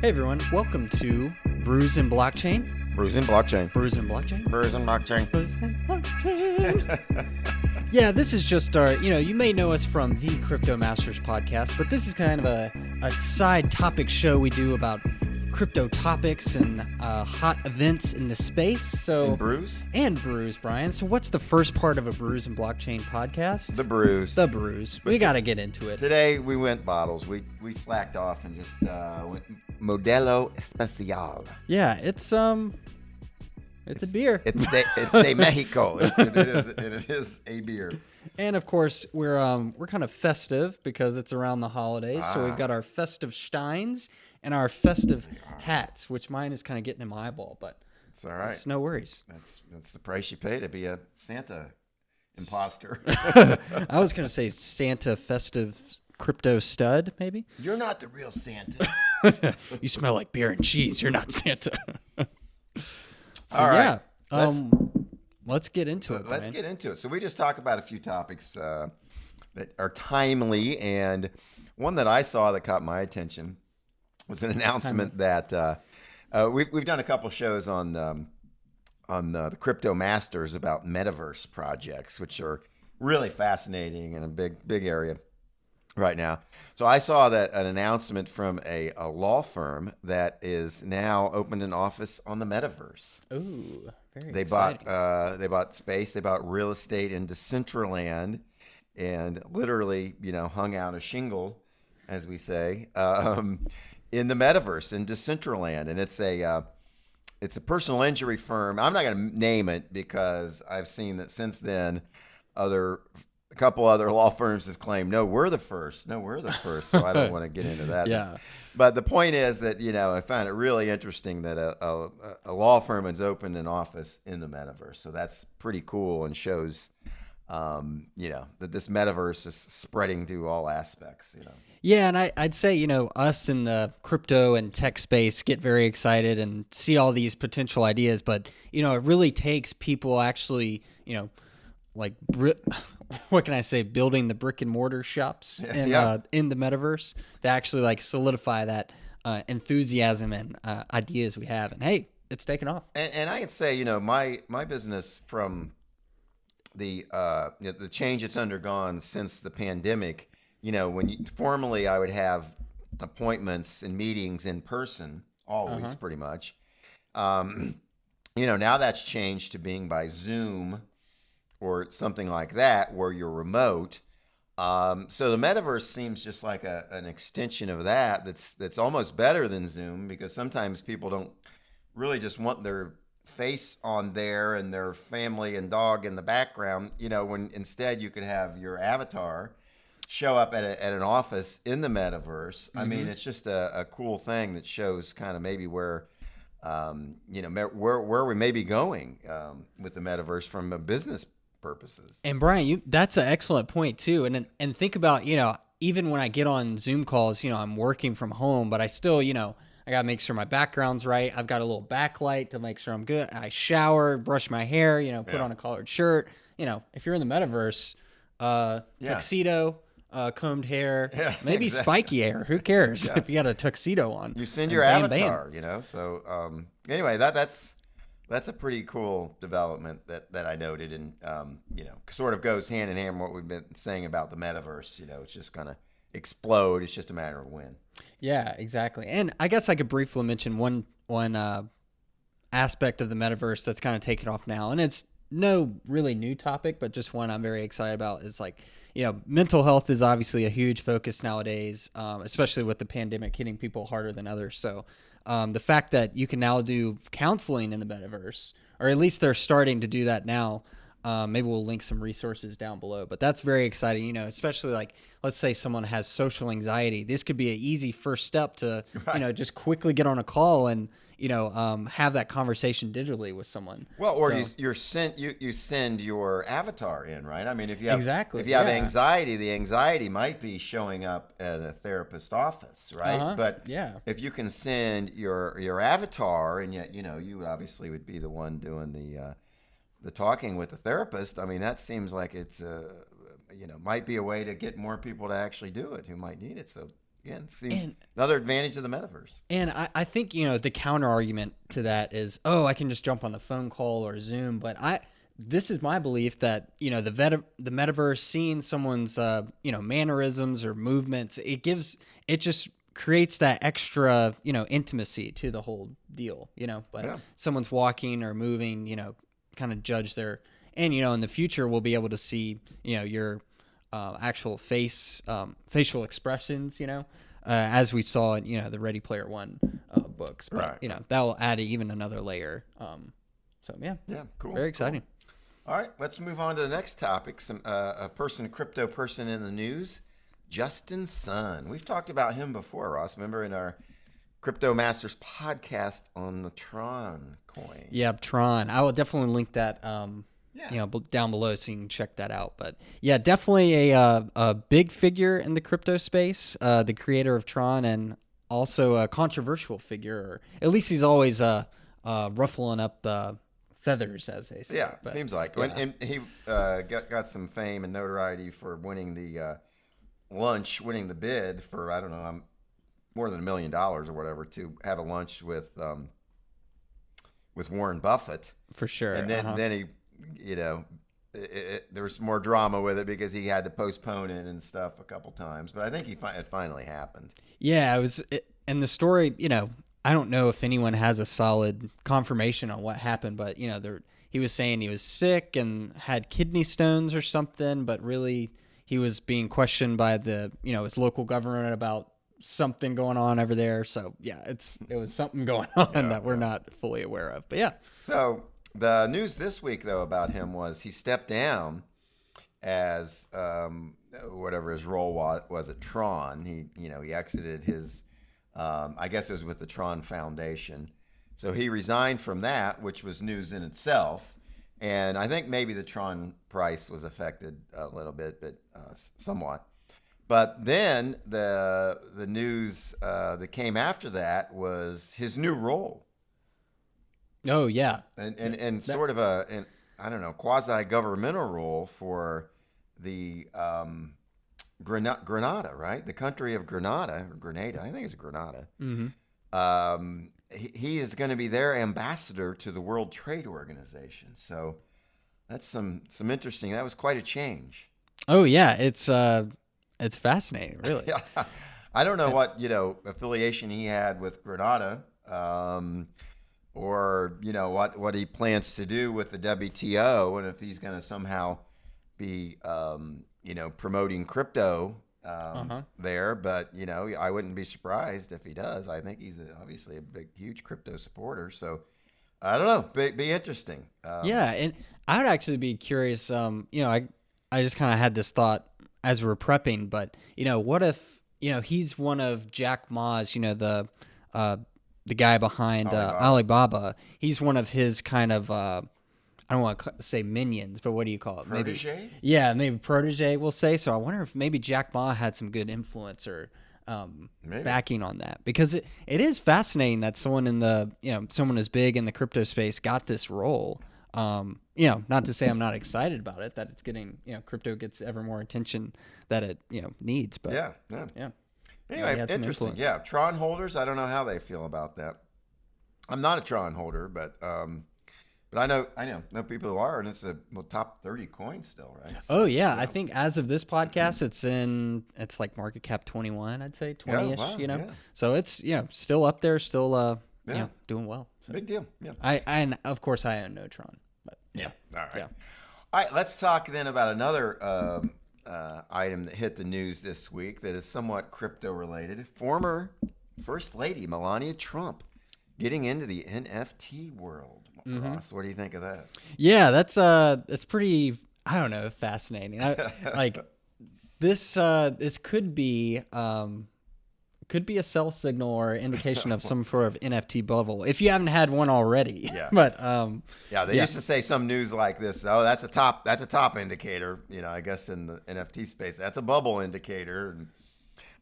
Hey everyone, welcome to Brews and Blockchain. Brews and Blockchain. Brews and Blockchain. Brews and Blockchain. Brews and Blockchain. Yeah, this is just our, you may know us from the Crypto Masters podcast, but this is kind of a side topic show we do about crypto topics and hot events in the space. So And brews, Brian. So what's the first part of a Brews and Blockchain podcast? The brews. The brews. We got to get into it. Today we went bottles. We slacked off and just went Modelo Especial. Yeah, it's a beer. It's de Mexico. It is a beer. And of course, we're kind of festive because it's around the holidays. So we've got our festive steins and our festive hats, which mine is kind of getting in my eyeball, but it's all right. It's no worries. That's the price you pay to be a Santa imposter. I was going to say Santa festive crypto stud, maybe. You're not the real Santa. You smell like beer and cheese. You're not Santa. So, all right. Yeah. Let's get into it. Let's get into it. So we just talk about a few topics that are timely, and one that I saw that caught my attention was an announcement that we've done a couple shows on the Crypto Masters about Metaverse projects, which are really fascinating and a big area right now. So I saw that an announcement from a law firm that is now opened an office on the Metaverse. Ooh, very exciting. exciting. They bought space, they bought real estate in Decentraland, and literally, hung out a shingle, as we say, in the Metaverse in Decentraland, and it's a personal injury firm. I'm not going to name it because I've seen that since then, a couple other law firms have claimed, no, we're the first. So I don't want to get into that. Yeah. But the point is that, I found it really interesting that a law firm has opened an office in the Metaverse. So that's pretty cool and shows, that this Metaverse is spreading through all aspects, Yeah, and I'd say, us in the crypto and tech space get very excited and see all these potential ideas, but, it really takes people actually, like, what can I say, building the brick and mortar shops in the Metaverse to actually, like, solidify that enthusiasm and ideas we have. And, hey, it's taken off. And I can say, my business from the change it's undergone since the pandemic, formerly I would have appointments and meetings in person, always pretty much. Now that's changed to being by Zoom or something like that where you're remote. So the Metaverse seems just like an extension of that's almost better than Zoom, because sometimes people don't really just want their face on there and their family and dog in the background, when instead you could have your avatar show up at an office in the Metaverse. I mean, it's just a cool thing that shows kind of maybe where we may be going with the Metaverse from a business purposes. And Brian, that's an excellent point too. And think about, even when I get on Zoom calls, I'm working from home, but I still, I got to make sure my background's right. I've got a little backlight to make sure I'm good. I shower, brush my hair, put on a collared shirt. If you're in the Metaverse, tuxedo, combed hair, maybe spiky hair. Who cares if you got a tuxedo on? You send your avatar, So anyway, that's a pretty cool development that I noted, and sort of goes hand in hand with what we've been saying about the Metaverse. It's just gonna explode. It's just a matter of when. Yeah, exactly. And I guess I could briefly mention one aspect of the Metaverse that's kind of taken off now, and it's no really new topic, but just one I'm very excited about is like, mental health is obviously a huge focus nowadays, especially with the pandemic hitting people harder than others. So the fact that you can now do counseling in the Metaverse, or at least they're starting to do that now. Maybe we'll link some resources down below, but that's very exciting, especially like, let's say someone has social anxiety. This could be an easy first step to, just quickly get on a call and, have that conversation digitally with someone. Well, or you send your avatar in, right? I mean, if you have anxiety, the anxiety might be showing up at a therapist's office, right? But if you can send your avatar, and yet, you obviously would be the one doing the talking with the therapist, I mean, that seems like it's might be a way to get more people to actually do it who might need it. So again, seems another advantage of the metaverse. And I think, the counter argument to that is, oh, I can just jump on the phone call or Zoom. But this is my belief that, the metaverse, seeing someone's, mannerisms or movements, it just creates that extra, intimacy to the whole deal, like someone's walking or moving, kind of judge their, and, in the future, we'll be able to see, your actual facial expressions, as we saw in, the Ready Player One books. But, that will add even another layer. So, yeah, cool. Very exciting. Cool. All right, let's move on to the next topic. A crypto person in the news, Justin Sun. We've talked about him before, Ross. Remember in our Crypto Masters podcast on the Tron coin. Yeah, Tron. I will definitely link that, down below so you can check that out. But yeah, definitely a big figure in the crypto space, the creator of Tron, and also a controversial figure. Or at least he's always ruffling up the feathers, as they say. Yeah, but, seems like. Yeah. And he got some fame and notoriety for winning the winning the bid for, I don't know, more than $1 million or whatever, to have a lunch with Warren Buffett. For sure. And then he, there was more drama with it because he had to postpone it and stuff a couple times. But I think it finally happened. Yeah, and the story, I don't know if anyone has a solid confirmation on what happened, but he was saying he was sick and had kidney stones or something, but really he was being questioned by his local government about something going on over there. So yeah, it was something going on that we're not fully aware of. But yeah. So the news this week though about him was he stepped down as whatever his role was at Tron. He exited his. I guess it was with the Tron Foundation. So he resigned from that, which was news in itself. And I think maybe the Tron price was affected a little bit, but somewhat. But then the news that came after that was his new role. Oh, yeah. And sort of I don't know, quasi-governmental role for the Grenada, right? The country of Grenada, or Grenada, I think it's Grenada. Mm-hmm. He is going to be their ambassador to the World Trade Organization. So that's some interesting. That was quite a change. Oh yeah, it's fascinating, really. Yeah. I don't know what affiliation he had with Grenada, or what he plans to do with the WTO, and if he's going to somehow be promoting crypto there, but I wouldn't be surprised if he does. I think he's obviously a huge crypto supporter. So I don't know, be interesting. Yeah, and I'd actually be curious. I just kind of had this thought as we were prepping, but what if he's one of Jack Ma's, the guy behind Alibaba. He's one of his kind of I don't want to say minions, but what do you call it? Protege? Maybe protege, we'll say. So I wonder if maybe Jack Ma had some good influence or backing on that, because it is fascinating that someone in the someone as big in the crypto space got this role. Not to say I'm not excited about it, that it's getting crypto gets ever more attention that it needs. But yeah. Anyway, interesting. Influence. Yeah, Tron holders, I don't know how they feel about that. I'm not a Tron holder, but I know people who are, and it's a top 30 coin still, right? So, I think as of this podcast, it's like Marketcap 21, I'd say 20ish. Yeah. So it's still up there, still doing well. So. Big deal. Yeah. And of course I own no Tron. But yeah. All right. Yeah. All right. Let's talk then about another item that hit the news this week that is somewhat crypto related. Former First Lady Melania Trump getting into the NFT world. Ross, what do you think of that? Yeah, that's pretty, I don't know, fascinating. This could be a sell signal or indication of some sort of NFT bubble if you haven't had one already. Yeah. But they used to say some news like this. Oh, that's a top indicator. I guess in the NFT space, that's a bubble indicator. And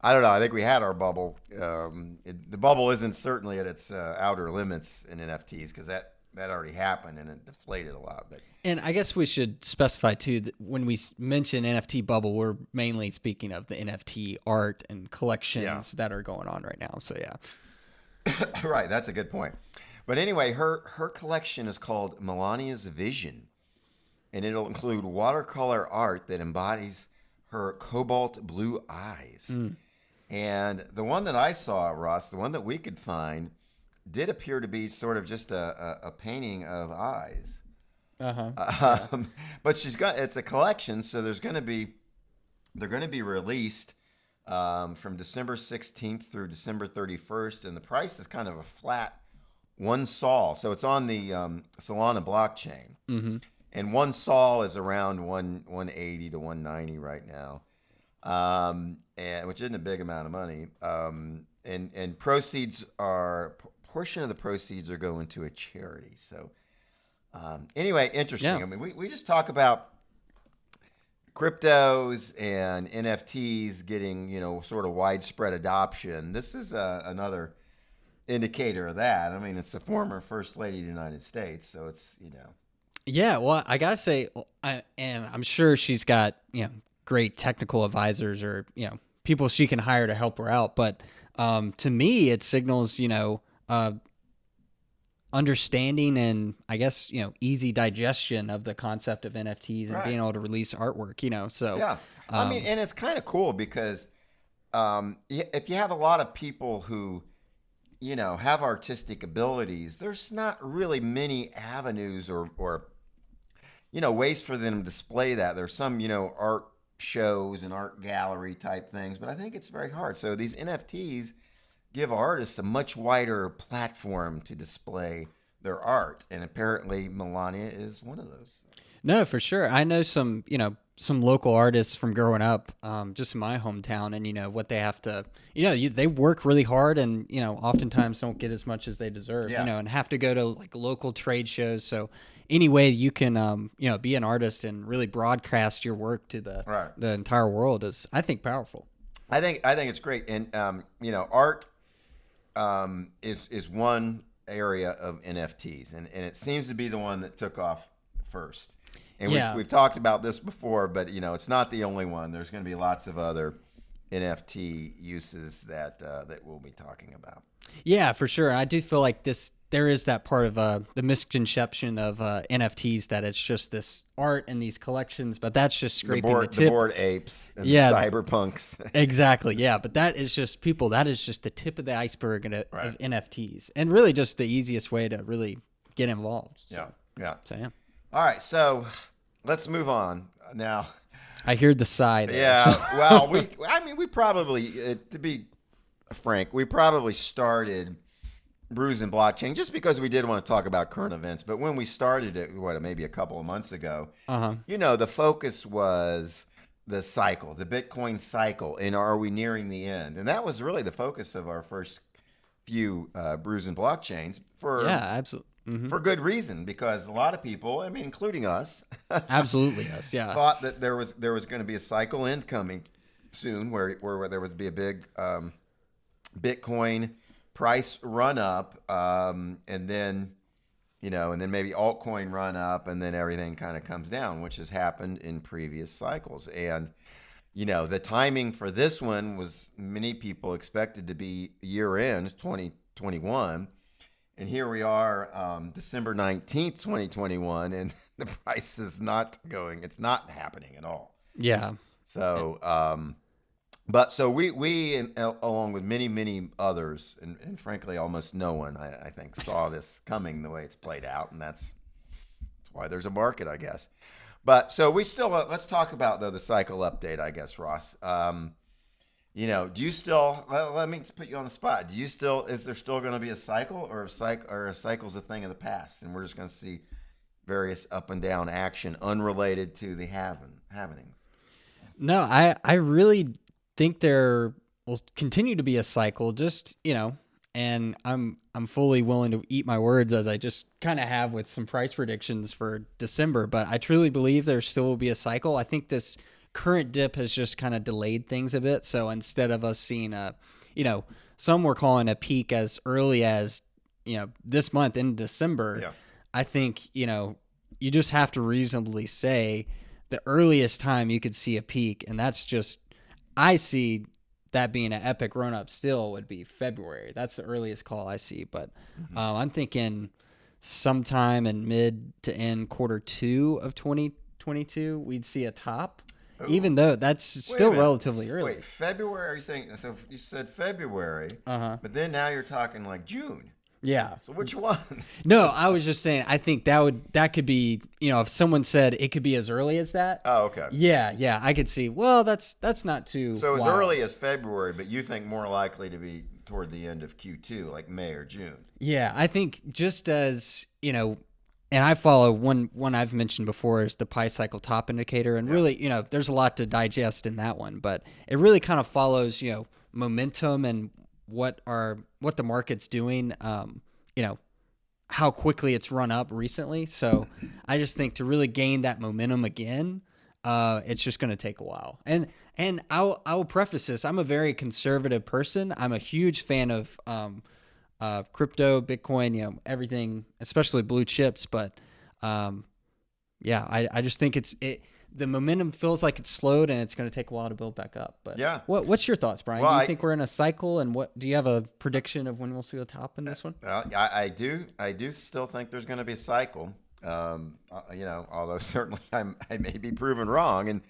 I don't know. I think we had our bubble. The bubble isn't certainly at its outer limits in NFTs because that that already happened and it deflated a lot. But And I guess we should specify too that when we mention NFT bubble, we're mainly speaking of the NFT art and collections that are going on right now. So yeah, right, that's a good point. But anyway, her collection is called Melania's Vision, and it'll include watercolor art that embodies her cobalt blue eyes. And the one that I saw, Ross, the one that we could find, did appear to be sort of just a painting of eyes. But it's a collection, so they're going to be released from December 16th through December 31st, and the price is kind of a flat one sol. So it's on the Solana blockchain, and one sol is around 180 to 190 right now, and which isn't a big amount of money. And portion of the proceeds are going to a charity. So. Anyway, interesting. Yeah. I mean, we just talk about cryptos and NFTs getting, sort of widespread adoption. This is another indicator of that. I mean, it's the former First Lady of the United States, so it's, Yeah, well, I gotta say, and I'm sure she's got great technical advisors or people she can hire to help her out. But to me, it signals understanding and I guess easy digestion of the concept of NFTs and being able to release artwork. So yeah. I mean, and it's kind of cool because if you have a lot of people who have artistic abilities, there's not really many avenues or ways for them to display that. There's some art shows and art gallery type things, but I think it's very hard. So these NFTs give artists a much wider platform to display their art, and apparently Melania is one of those. No, for sure. I know some local artists from growing up, just in my hometown, and what they have to, they work really hard, and oftentimes don't get as much as they deserve, and have to go to like local trade shows. So any way you can, be an artist and really broadcast your work to the entire world is, I think, powerful. I think it's great, and art is one area of NFTs, and it seems to be the one that took off first. And we've talked about this before, but it's not the only one. There's going to be lots of other NFT uses that we'll be talking about. Yeah, for sure. I do feel like there is that part of the misconception of NFTs that it's just this art and these collections, but that's just scraping the tip. The Bored Apes and the cyberpunks. Exactly, yeah. But that is just the tip of the iceberg of NFTs, and really just the easiest way to really get involved. So, yeah. All right, so let's move on now. I heard the sigh there. Yeah, well, we probably, to be frank, we probably started Brews and Blockchain just because we did want to talk about current events. But when we started it, maybe a couple of months ago, the focus was the cycle, the Bitcoin cycle, and are we nearing the end? And that was really the focus of our first few Brews and Blockchains absolutely. For good reason, because a lot of people, I mean, including us, absolutely us, thought that there was going to be a cycle end coming soon, where there would be a big Bitcoin price run up, and then maybe altcoin run up, and then everything kind of comes down, which has happened in previous cycles. And the timing for this one was many people expected to be year end 2021. And here we are, December 19th, 2021, and the price is it's not happening at all. Yeah. So, so we along with many others, and frankly, almost no one, I think, saw this coming the way it's played out. And that's why there's a market, I guess. But so we still, let's talk about, though, the cycle update, I guess, Ross. Do you still, let me put you on the spot. Is there still going to be a cycle, or a cycle's a thing of the past, and we're just going to see various up and down action unrelated to the happenings? No, I really think there will continue to be a cycle, just, and I'm fully willing to eat my words, as I just kind of have with some price predictions for December, but I truly believe there still will be a cycle. I think this current dip has just kind of delayed things a bit. So instead of us seeing some were calling a peak as early as, this month in December, I think, you just have to reasonably say the earliest time you could see a peak, and that's just, I see that being an epic run up still would be February. That's the earliest call I see. But I'm thinking sometime in mid to end Q2 of 2022, we'd see a top, even though that's still relatively early. Wait, February thing. So you said February, but then now you're talking like June. Yeah. So which one? No, I was just saying, I think that could be, if someone said it could be as early as that. Oh, okay. Yeah, I could see. Well, that's not too. So as wild. early as February, but you think more likely to be toward the end of Q2, like May or June. Yeah, I think just as, and I follow one I've mentioned before is the Pi Cycle top indicator. And really, there's a lot to digest in that one, but it really kind of follows, momentum and what the market's doing, how quickly it's run up recently. So I just think to really gain that momentum again, it's just going to take a while. And I will preface this. I'm a very conservative person. I'm a huge fan of crypto, Bitcoin, everything, especially blue chips. But I just think the momentum feels like it's slowed and it's going to take a while to build back up. But yeah, what's your thoughts, Brian? Well, do you think we're in a cycle, and do you have a prediction of when we'll see a top in this one? I do still think there's going to be a cycle. Although certainly I may be proven wrong, and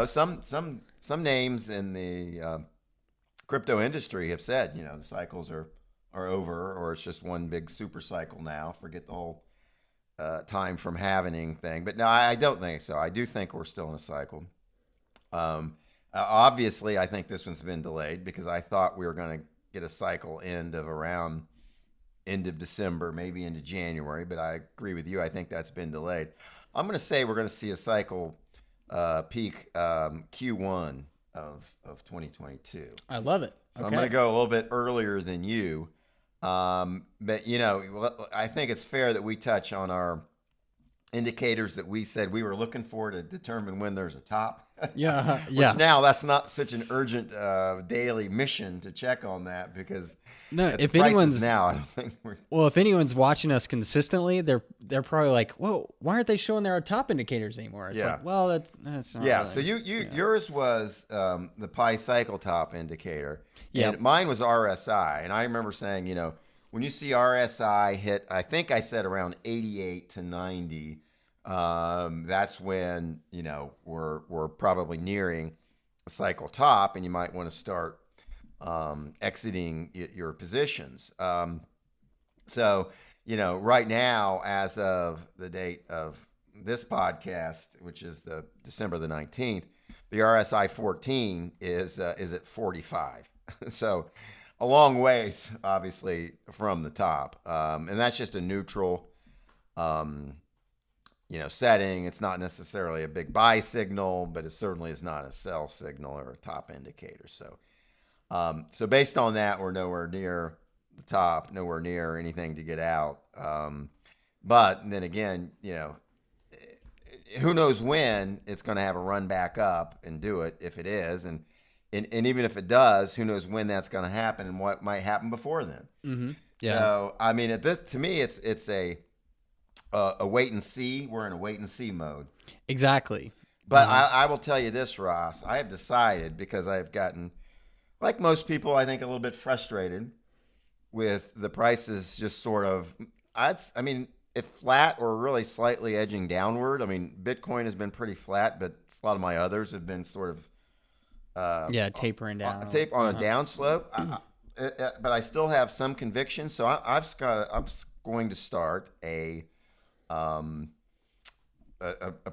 some names in the crypto industry have said the cycles are over, or it's just one big super cycle now. Forget the whole time from halvening thing. But no, I don't think so. I do think we're still in a cycle. Obviously, I think this one's been delayed because I thought we were going to get a cycle end of December, maybe into January. But I agree with you. I think that's been delayed. I'm going to say we're going to see a cycle peak Q1 of 2022. I love it. So I'm going to go a little bit earlier than you. But I think it's fair that we touch on our indicators that we said we were looking for to determine when there's a top. Which now that's not such an urgent daily mission to check on that because if anyone's now, I don't think we're. Well, if anyone's watching us consistently, they're probably like, "Whoa, why aren't they showing their top indicators anymore?" It's like, well, that's not. Yeah. Really. So yours was the Pi Cycle top indicator. Yeah. And mine was RSI, and I remember saying, when you see RSI hit, I think I said around 88 to 90. That's when we're probably nearing a cycle top, and you might want to start exiting your positions. So right now, as of the date of this podcast, which is the December the 19th, the RSI 14 is at 45. So a long ways, obviously, from the top, and that's just a neutral. Setting. It's not necessarily a big buy signal, but it certainly is not a sell signal or a top indicator. So, so based on that, we're nowhere near the top, nowhere near anything to get out. But then again, who knows when it's going to have a run back up and do it if it is, and even if it does, who knows when that's going to happen and what might happen before then. Mm-hmm. Yeah. So, I mean, to me, it's a wait and see. We're in a wait and see mode. Exactly. But I will tell you this, Ross. I have decided, because I've gotten, like most people, I think a little bit frustrated with the prices just sort of, if flat or really slightly edging downward. I mean, Bitcoin has been pretty flat, but a lot of my others have been sort of tapering down. On a down slope. But I still have some conviction. So I'm going to start a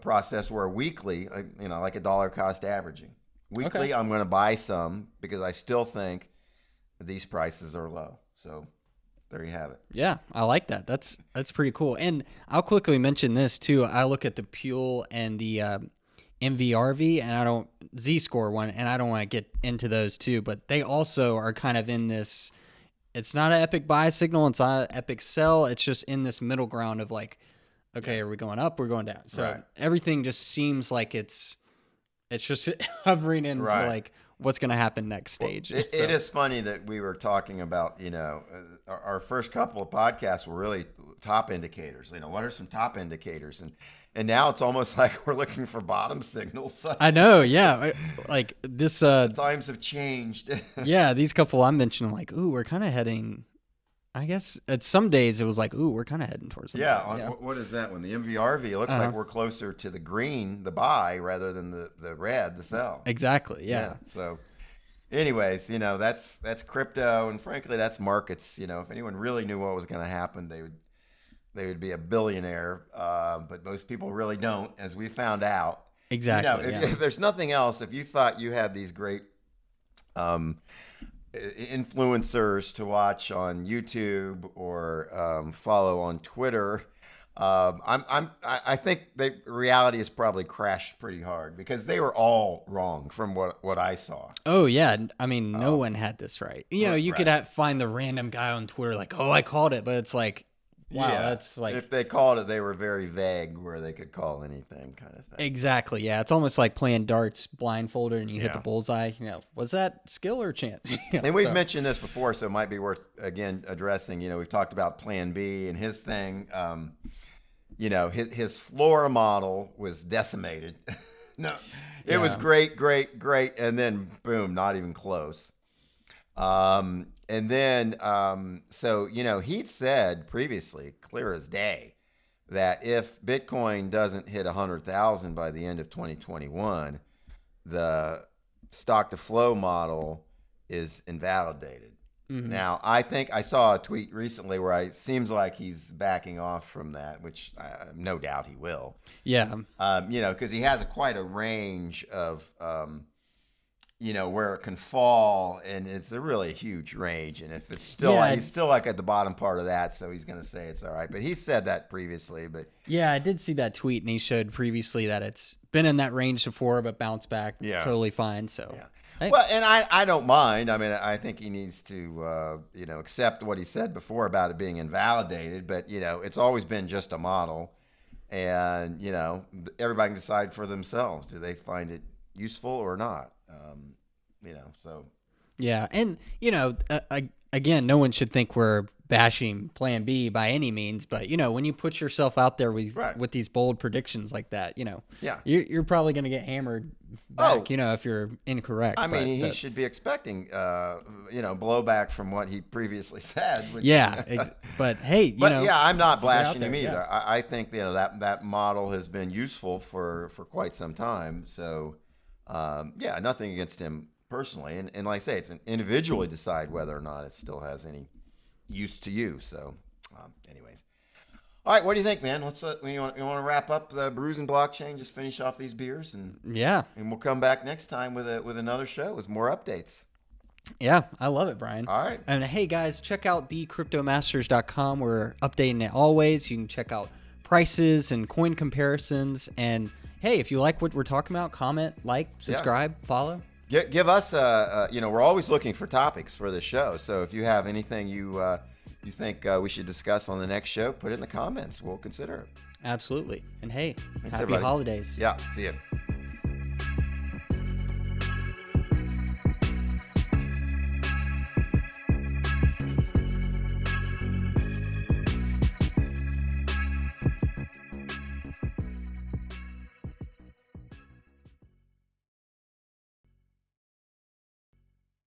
process where weekly, like a dollar cost averaging. Weekly, I'm going to buy some because I still think these prices are low. So there you have it. Yeah, I like that. That's pretty cool. And I'll quickly mention this too. I look at the Pule and the MVRV, and Z-score one, and I don't want to get into those too, but they also are kind of in this. It's not an epic buy signal. It's not an epic sell. It's just in this middle ground of like, okay, are we going up? We're going down. So everything just seems like it's just hovering into like what's going to happen next stage. It is funny that we were talking about, our first couple of podcasts were really top indicators. What are some top indicators? And now it's almost like we're looking for bottom signals. I know, yeah. Like this times have changed. Yeah, these couple I'm mentioning, like, ooh, we're kind of heading. I guess at some days it was like, ooh, we're kind of heading towards something. Yeah, what is that one? The MVRV, it looks like we're closer to the green, the buy, rather than the red, the sell. Exactly, yeah. So anyways, that's crypto, and frankly, that's markets. If anyone really knew what was going to happen, they would be a billionaire. But most people really don't, as we found out. Exactly. If there's nothing else, if you thought you had these great influencers to watch on YouTube or follow on Twitter, I think reality has probably crashed pretty hard because they were all wrong from what I saw. Oh yeah, I mean, no one had this right. You could find the random guy on Twitter like, oh, I called it, but it's like, wow, that's like, if they called it, they were very vague where they could call anything, kind of thing. Exactly, yeah. It's almost like playing darts blindfolded and you hit the bullseye. Was that skill or chance? And we've mentioned this before, so it might be worth again addressing. We've talked about Plan B and his thing. His floor model was decimated. No, it was great, and then boom, not even close. And then, he'd said previously, clear as day, that if Bitcoin doesn't hit 100,000 by the end of 2021, the stock to flow model is invalidated. Mm-hmm. Now, I think I saw a tweet recently where it seems like he's backing off from that, which no doubt he will. Yeah. Because he has quite a range of, where it can fall, and it's a really huge range. And if it's still, he's still like at the bottom part of that, so he's going to say it's all right. But he said that previously. But yeah, I did see that tweet, and he showed previously that it's been in that range before, but bounced back totally fine. So. Yeah. Well, and I don't mind. I mean, I think he needs to, accept what he said before about it being invalidated. But, it's always been just a model. And, everybody can decide for themselves. Do they find it useful or not? So. Yeah. And, again, no one should think we're bashing Plan B by any means. But, when you put yourself out there with these bold predictions like that, you're probably going to get hammered back, if you're incorrect. I mean, he should be expecting, blowback from what he previously said. But hey, I'm not bashing him either. Yeah. I think, that model has been useful for quite some time. So, nothing against him personally. And like I say, it's an individually decide whether or not it still has any use to you. So, anyways. All right, what do you think, man? You want to wrap up the Brews and Blockchain? Just finish off these beers, and we'll come back next time with another show with more updates. Yeah, I love it, Brian. All right, and hey guys, check out thecryptomasters.com. We're updating it always. You can check out prices and coin comparisons. And hey, if you like what we're talking about, comment, like, subscribe, follow. Give us we're always looking for topics for the show. So if you have anything you think we should discuss on the next show, put it in the comments. We'll consider it. Absolutely. And hey, thanks, happy everybody. holidays. Yeah, see you.